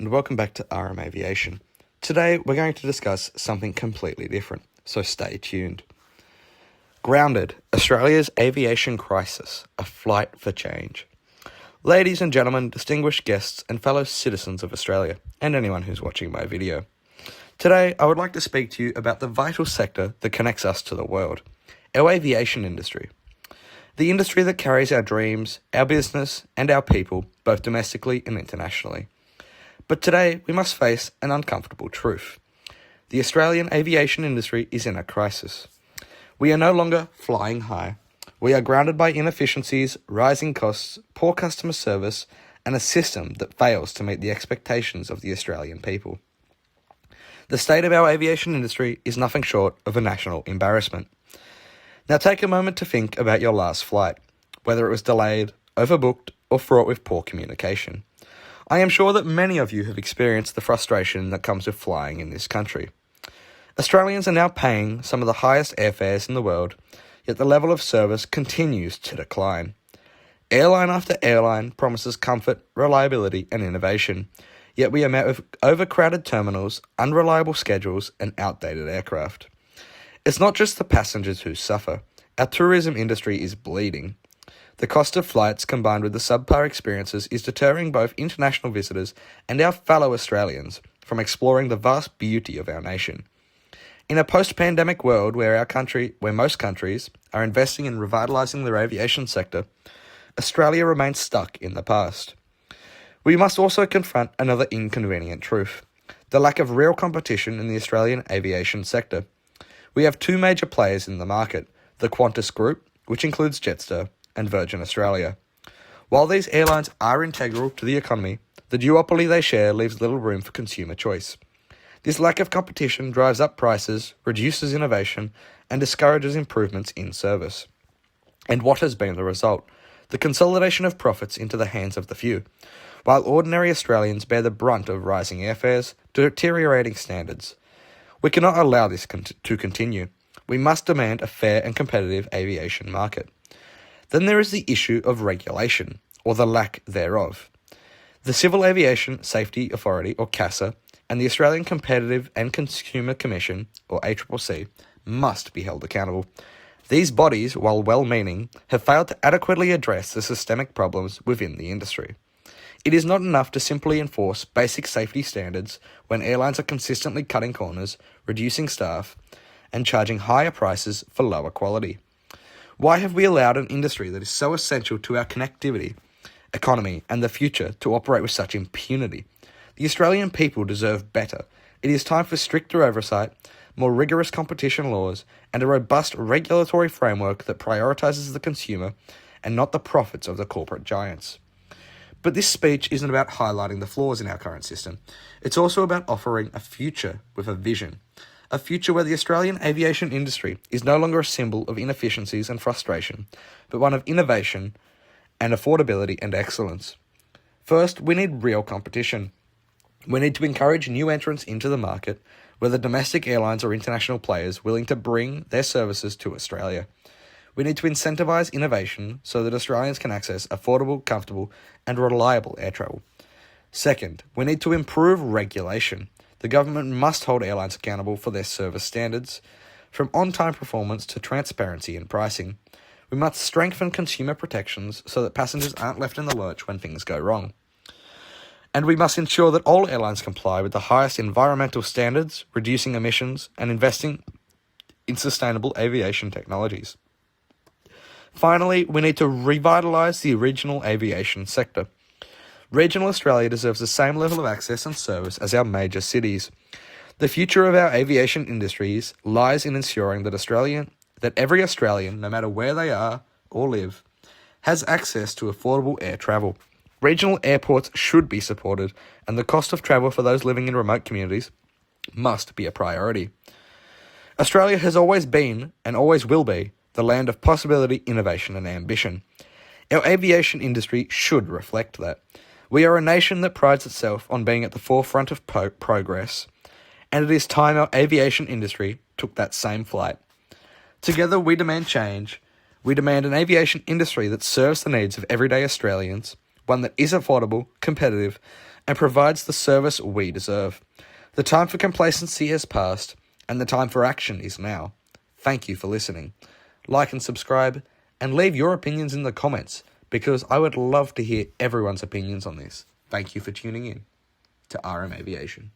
and welcome back to R.M.Aviation. Today we're going to discuss something completely different, so stay tuned. Grounded, Australia's aviation crisis, a flight for change. Ladies and gentlemen, distinguished guests and fellow citizens of Australia, and anyone who's watching my video. Today I would like to speak to you about the vital sector that connects us to the world, our aviation industry. The industry that carries our dreams, our business, and our people, both domestically and internationally. But today, we must face an uncomfortable truth. The Australian aviation industry is in a crisis. We are no longer flying high. We are grounded by inefficiencies, rising costs, poor customer service, and a system that fails to meet the expectations of the Australian people. The state of our aviation industry is nothing short of a national embarrassment. Now take a moment to think about your last flight, whether it was delayed, overbooked, or fraught with poor communication. I am sure that many of you have experienced the frustration that comes with flying in this country. Australians are now paying some of the highest airfares in the world, yet the level of service continues to decline. Airline after airline promises comfort, reliability, and innovation, yet we are met with overcrowded terminals, unreliable schedules, and outdated aircraft. It's not just the passengers who suffer. Our tourism industry is bleeding. The cost of flights combined with the subpar experiences is deterring both international visitors and our fellow Australians from exploring the vast beauty of our nation. In a post-pandemic world where most countries are investing in revitalising their aviation sector, Australia remains stuck in the past. We must also confront another inconvenient truth: the lack of real competition in the Australian aviation sector. We have two major players in the market, the Qantas Group, which includes Jetstar, and Virgin Australia. While these airlines are integral to the economy, the duopoly they share leaves little room for consumer choice. This lack of competition drives up prices, reduces innovation, and discourages improvements in service. And what has been the result? The consolidation of profits into the hands of the few, while ordinary Australians bear the brunt of rising airfares, deteriorating standards. We cannot allow this to continue. We must demand a fair and competitive aviation market. Then there is the issue of regulation, or the lack thereof. The Civil Aviation Safety Authority, or CASA, and the Australian Competitive and Consumer Commission, or ACCC, must be held accountable. These bodies, while well-meaning, have failed to adequately address the systemic problems within the industry. It is not enough to simply enforce basic safety standards when airlines are consistently cutting corners, reducing staff, and charging higher prices for lower quality. Why have we allowed an industry that is so essential to our connectivity, economy, and the future to operate with such impunity? The Australian people deserve better. It is time for stricter oversight, more rigorous competition laws, and a robust regulatory framework that prioritises the consumer and not the profits of the corporate giants. But this speech isn't about highlighting the flaws in our current system. It's also about offering a future with a vision. A future where the Australian aviation industry is no longer a symbol of inefficiencies and frustration, but one of innovation and affordability and excellence. First, we need real competition. We need to encourage new entrants into the market, whether domestic airlines or international players willing to bring their services to Australia. We need to incentivise innovation so that Australians can access affordable, comfortable, and reliable air travel. Second, we need to improve regulation. The government must hold airlines accountable for their service standards, from on-time performance to transparency in pricing. We must strengthen consumer protections so that passengers aren't left in the lurch when things go wrong. And we must ensure that all airlines comply with the highest environmental standards, reducing emissions, and investing in sustainable aviation technologies. Finally, we need to revitalise the regional aviation sector. Regional Australia deserves the same level of access and service as our major cities. The future of our aviation industries lies in ensuring that every Australian, no matter where they are or live, has access to affordable air travel. Regional airports should be supported, and the cost of travel for those living in remote communities must be a priority. Australia has always been, and always will be, the land of possibility, innovation, and ambition. Our aviation industry should reflect that. We are a nation that prides itself on being at the forefront of progress, and it is time our aviation industry took that same flight. Together we demand change. We demand an aviation industry that serves the needs of everyday Australians, one that is affordable, competitive, and provides the service we deserve. The time for complacency has passed, and the time for action is now. Thank you for listening. Like and subscribe, and leave your opinions in the comments, because I would love to hear everyone's opinions on this. Thank you for tuning in to R.M.Aviation.